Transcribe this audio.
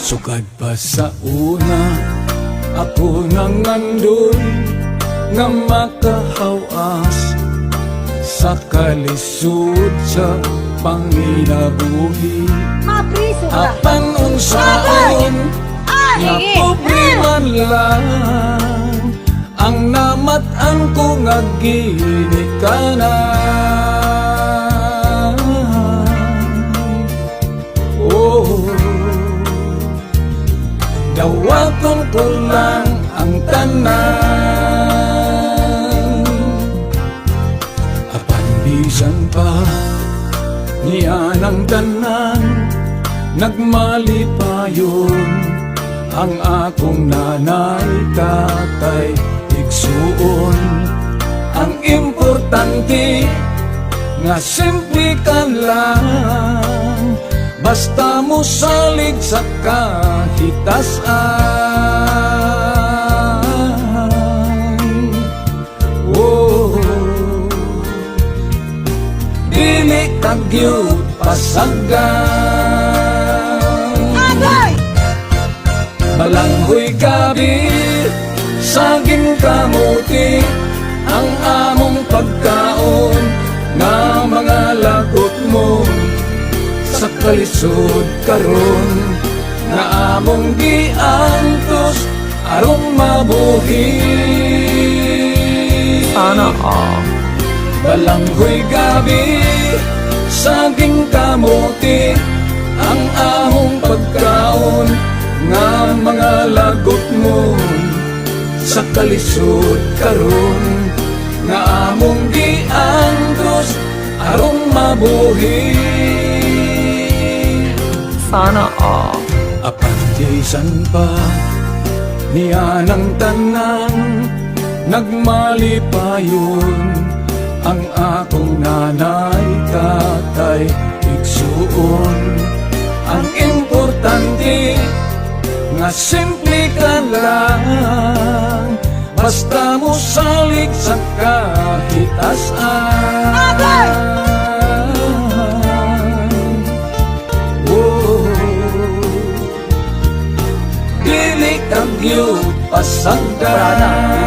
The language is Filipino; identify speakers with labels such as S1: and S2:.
S1: Sukad pa sa una, ako nang andun nga makahawas sa kalisod sa panginabuhi. Apan unsaon nga problema lang ang namatan ko nga ginikanan. Oh, dawaton ko lang ang tanan. Apan bisan pa niya ng tanan, nagmalipayon ang akong nanay, tatay, igsuon. Ang importante nga simple ka lang, basta mo salig sa kahitasan. Oh, dili kagyud pasagan. Balanghoy gabi, saging kamuti, ang among pagkaon nga mga lagot mo sa kalisod karon nga among giantos aron mabuhi.
S2: Sana all.
S1: Balanghoy gabi, saging kamuti, ang among pagkaon nga mga lagot mo sa kalisod karon nga among giantos aron mabuhi.
S2: Sana all.
S1: Apan disan pa niya ng tanan, nagmalipayon ang akong nanay, tatay, igsuon. Ang importante nga simple ka lang, basta mo salig sa kahitasan. Oh, dili kagyud pasagan.